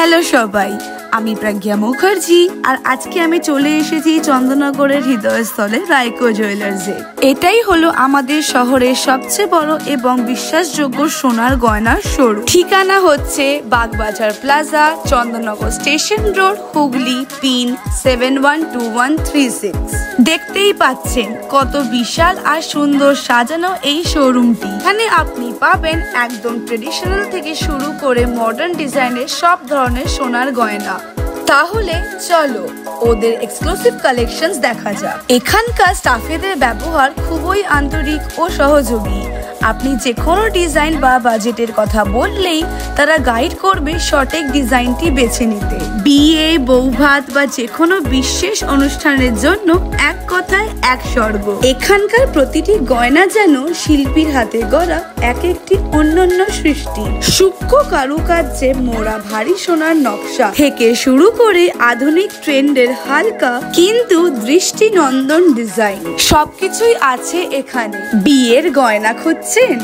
Hello সবাই, আমি প্রজ্ঞা মুখার্জি আর আজকে আমি চলে এসেছি চন্দননগরের হৃদয়স্থলে রাইকো জুয়েলার্সে। এটাই হলো আমাদের শহরের সবচেয়ে বড় এবং বিশ্বাসযোগ্য সোনার গয়নার শোরুম। ঠিকানা হচ্ছে Bagbazar plaza, Chandannagar station road, Hooghly, pin 712136। দেখতেই পাচ্ছেন কত বিশাল আর সুন্দর সাজানো এই শোরুমটি। এখানে আপনি পাবেন একদম ট্রেডিশনাল থেকে শুরু করে মডার্ন ডিজাইনের সব ধরনের সোনার গয়না। তাহলে চলো ওদের এক্সক্লুসিভ কালেকশনস দেখা যাক। এখানকার স্টাফেদের ব্যবহার খুবই আন্তরিক ও সহযোগী। আপনি যে কোনো ডিজাইন বা বাজেটের কথা বললেই তারা গাইড করবে সঠিক ডিজাইনটি বেছে নিতে। বিয়ে, বৌভাত বা যে কোনো বিশেষ অনুষ্ঠানের জন্য এক কথায় এক স্বর্গ। এখানকার প্রতিটি গয়না যেন শিল্পীর হাতে গড়া এক একটি অনন্য সৃষ্টি। সূক্ষ্ম কারুকার্যে মোড়া ভারী সোনার নকশা থেকে শুরু করে আধুনিক ট্রেন্ডের হালকা কিন্তু দৃষ্টিনন্দন ডিজাইন সবকিছুই আছে এখানে। বিয়ের গয়না খুঁজছেন?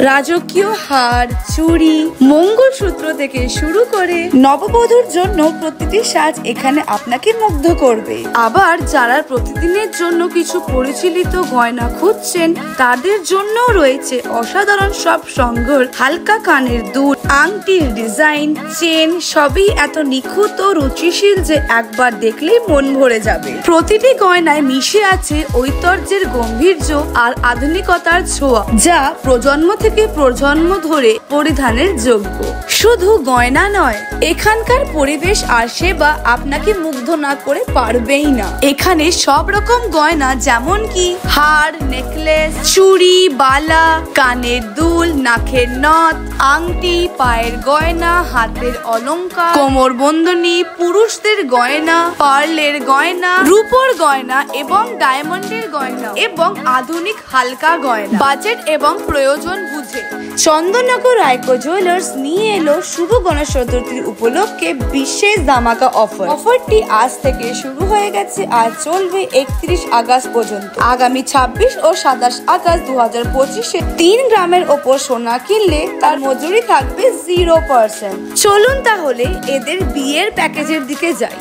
রাজকীয় হার, চুড়ি, মঙ্গলসূত্র থেকে শুরু করে নববধূর জন্য প্রতিটি সাজ এখানে আপনাকে মুগ্ধ করবে। আবার যারা প্রতিদিনের জন্য কিছু পরিচালিত গয়না খুঁজছেন তাদের জন্য রয়েছে অসাধারণ সব সংগ্রহ। হালকা কানের দুল, আংটির ডিজাইন, চেন সবই এত নিখুঁত ও রুচিশীল যে একবার দেখলেই মন ভরে যাবে। প্রতিটি গয়নায় মিশে আছে ঐতিহ্যের গম্ভীর্য আর আধুনিকতার ছোঁয়া, যা প্রজন্ম থেকে প্রজন্ম ধরে পরিধানের যোগ্য। শুধু গয়না নয়, এখানকার পরিবেশ আর সেবা আপনাকে মুগ্ধ না করে পারবেই না। এখানে সব রকম গয়না যেমন কি হার, নেকলেস, চুড়ি, বালা, কানের দুল, নাকের নথ, আংটি, পায়ের গয়না, হাতের অলংকার, কোমর বন্ধনী, পুরুষদের গয়না, পার্লের গয়না, রূপোর গয়না এবং ডায়মন্ডের গয়না এবং আধুনিক হালকা গয়না। বাজেট এবং প্রয়োজন বুঝে চন্দননগর রাইকো জুয়েলার্স নিয়ে এলো শুভ গণেশ চতুর্থীর উপলক্ষে বিশেষ ধামাকা অফার। অফারটি আজ থেকে শুরু হয়ে গেছে আর চলবে 31 আগস্ট পর্যন্ত। আগামী 26 ও 27 আগস্ট 2025-এ 3 গ্রামের ওপর সোনা কিনলে তার মজুরি থাকবে 0%। চলুন তাহলে এদের বিয়ের প্যাকেজের দিকে যাই।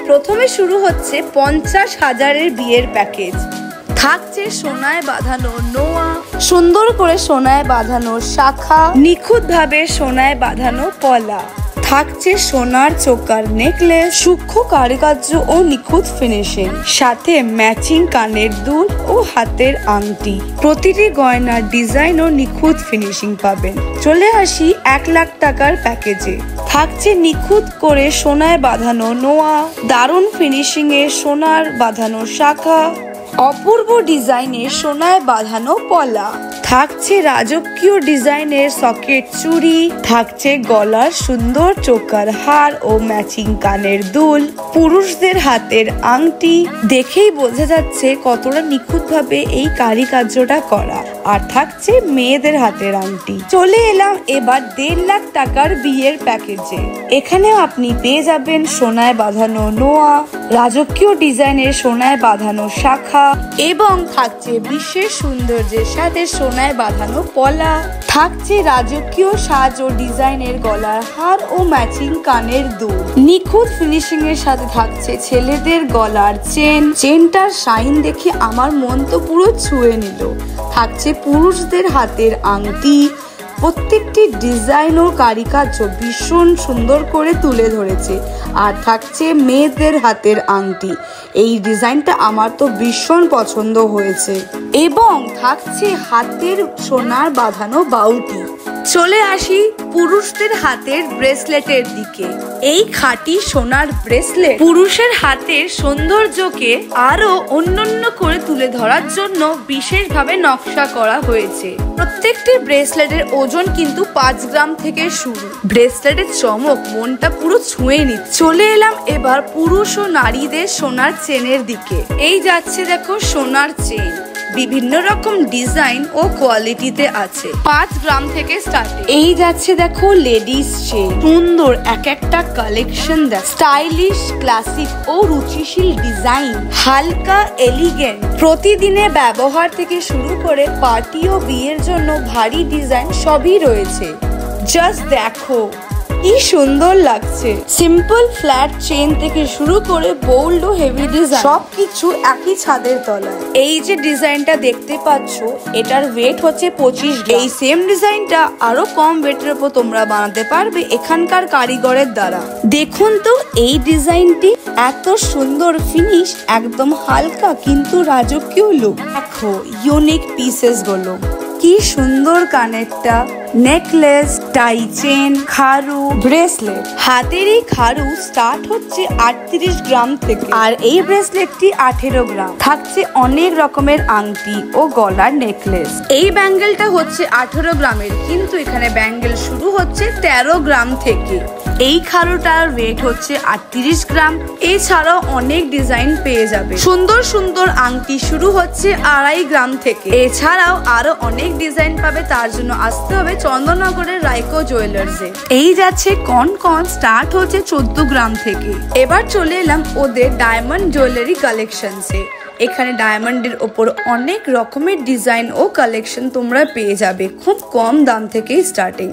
প্রথমে শুরু হচ্ছে 50,000-এর বিয়ের প্যাকেজ। থাকছে সোনায় বাঁধানো নোয়া, সুন্দর করে সোনায় বাঁধানো শাখা, নিখুঁত ভাবে সোনায় বাঁধানো পলা। থাকছে সোনার চোকার নেকলেস, সূক্ষ্ম কারুকার্য ও নিখুঁত ফিনিশিং, সাথে ম্যাচিং কানের দুল ও হাতের আংটি। প্রতিটি গয়নার ডিজাইন ও নিখুঁত ফিনিশিং পাবেন। চলে আসি 1 লাখ টাকার প্যাকেজে। থাকছে নিখুঁত করে সোনায় বাঁধানো নোয়া, দারুণ ফিনিশিং এ সোনার বাঁধানো শাখা, অপূর্ব ডিজাইনের সোনায় বাঁধানো পলা। থাকছে রাজকীয় ডিজাইনের সকেট চুড়ি, থাকছে গলার সুন্দর চোকার হার ও ম্যাচিং কানের দুল, পুরুষদের হাতের আংটি। দেখেই বোঝা যাচ্ছে কতটা নিখুঁত ভাবে এই কারুকার্যটা করা। আর থাকছে মেয়েদের হাতের আংটি। চলে এলাম এবার 1.5 লাখ টাকার বিয়ের প্যাকেজে। এখানে আপনি পেয়ে যাবেন সোনায় বাঁধানো নোয়া, রাজকীয় ডিজাইনের সোনায় বাঁধানো শাখা এবং থাকছে বিশেষ সৌন্দর্যের সাথে সোনায় বাঁধানো পলা। থাকছে রাজকীয় সাজ ও ডিজাইনের গলার হার ও ম্যাচিং কানের দুল। নিখুঁত ফিনিশিং এর সাথে থাকছে ছেলেদের গলার চেন। চেনটার শাইন দেখে আমার মন তো পুরো ছুঁয়ে নিল। থাকছে পুরুষদের হাতের আংটি। প্রত্যেকটি ডিজাইন ও কারুকার্য ভীষণ সুন্দর করে তুলে ধরেছে। আর থাকছে মেয়েদের হাতের আংটি। এই ডিজাইনটা আমার তো ভীষণ পছন্দ হয়েছে। এবং থাকছে হাতের সোনার বাঁধানো বাউটি। চলে আসি পুরুষদের হাতের ব্রেসলেটের দিকে। এই খাঁটি সোনার ব্রেসলেট পুরুষের হাতের সৌন্দর্যকে আরো অনন্য করে তুলে ধরার জন্য বিশেষভাবে নকশা করা হয়েছে। প্রত্যেকটি ব্রেসলেটের ওজন কিন্তু 5 গ্রাম থেকে শুরু। ব্রেসলেটের চমক মনটা পুরো ছুঁয়ে নিচ্ছে। চলে এলাম এবার পুরুষ ও নারীদের সোনার চেনের দিকে। এই যাচ্ছে দেখো সোনার চেন, বিভিন্ন রকম ডিজাইন ও কোয়ালিটিতে আছে। 5 গ্রাম থেকে স্টার্ট। এই যাচ্ছে দেখো লেডিস চেন, সুন্দর এক একটা কালেকশন দেখ, স্টাইলিশ, ক্লাসিক ও রুচিশীল ডিজাইন, হালকা এলিগেন্ট। প্রতিদিনে ব্যবহার থেকে শুরু করে পার্টি ও বিয়ের জন্য ভারী ডিজাইন সবই রয়েছে। জাস্ট দেখো কি সুন্দর লাগছে। সিম্পল ফ্ল্যাট চেন থেকে শুরু করে বোল্ড ও হেভি ডিজাইন সবকিছু একই ছাদের তলায়। এই যে ডিজাইনটা দেখতে পাচ্ছ এটার ওয়েট হচ্ছে 25 গ্রাম। এই সেম ডিজাইনটা আরো কম ওয়েটের উপর তোমরা বানাতে পারবে এখানকার কারিগরের দ্বারা। দেখুন তো এই ডিজাইনটি এত সুন্দর ফিনিশ, একদম হালকা কিন্তু রাজকীয় লুক। দেখো ইউনিক পিসেস গুলো কি সুন্দর, কানেরটা, নেকলেস, টাই চেন, খারু, ব্রেসলেট। হাতের এই খারু স্টার্ট হচ্ছে 38 গ্রাম থেকে আর এই ব্রেসলেটটি 18 গ্রাম। থাকছে অনেক রকমের আংটি ও গলার নেকলেস। এই ব্যাঙ্গেলটা হচ্ছে 18 গ্রামের, কিন্তু এখানে ব্যাঙ্গেল শুরু হচ্ছে 13 গ্রাম থেকে। এই খারুটার ওয়েট হচ্ছে 38 গ্রাম। এছাড়াও অনেক ডিজাইন পেয়ে যাবে। সুন্দর সুন্দর আংটি শুরু হচ্ছে 2.5 গ্রাম থেকে। এছাড়াও আরো অনেক ডিজাইন পাবে, তার জন্য আসতে হবে চন্দননগরের রাইকো জুয়েলার্সে। এই যাচ্ছে কন স্টার্ট হচ্ছে 14 গ্রাম থেকে। এবার চলে এলাম ওদের ডায়মন্ড জুয়েলারি কালেকশনসে। এখানে ডায়মন্ডের ওপর অনেক রকমের ডিজাইন ও কালেকশন তোমরা পেয়ে যাবে খুব কম দাম থেকেই স্টার্টিং।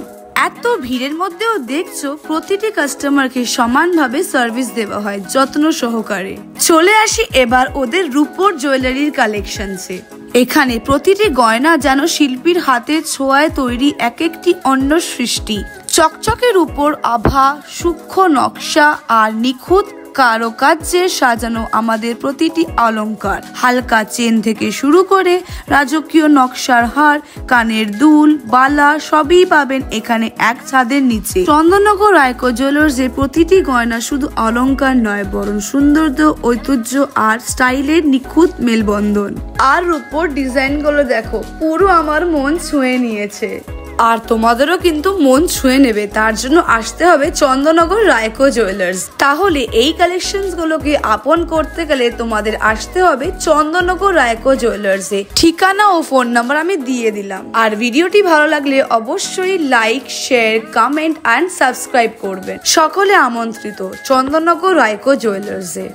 এত ভিড়ের মধ্যেও দেখছো প্রতিটি কাস্টমারকে সমানভাবে সার্ভিস দেওয়া হয় যত্ন সহকারে। চলে আসি এবার ওদের রূপোর জুয়েলারির কালেকশনসে। এখানে প্রতিটি গয়না যেন শিল্পীর হাতের ছোঁয়ায় তৈরি এক একটি অন্য সৃষ্টি। চকচকের উপর আভা, সূক্ষ্ম নকশা আর নিখুঁত কারুকার্যে সাজানো আমাদের প্রতিটি অলংকার। হালকা চেন থেকে শুরু করে রাজকীয় নকশার হার, কানের দুল, বালা সবই পাবেন এখানে এক ছাদের নিচে। চন্দননগর রাইকো জুয়েলার্সে প্রতিটি গয়না শুধু অলংকার নয়, বরং সৌন্দর্য, ঐতিহ্য আর স্টাইলের নিখুঁত মেলবন্ধন। আর রূপোর ডিজাইনগুলো দেখো, পুরো আমার মন ছুঁয়ে নিয়েছে। আর তোমাদেরও কিন্তু মন ছুঁয়ে নেবে, তার জন্য আসতে হবে চন্দননগর রাইকো জুয়েলার্স। তাহলে এই কালেকশনস গুলোকে আপন করতে গেলে তোমাদের আসতে হবে চন্দননগর রাইকো জুয়েলার্সে। ঠিকানা ও ফোন নাম্বার আমি দিয়ে দিলাম। আর ভিডিওটি ভালো লাগলে অবশ্যই like, share, comment and subscribe করবেন। সকলে আমন্ত্রিত চন্দননগর রাইকো জুয়েলার্সে।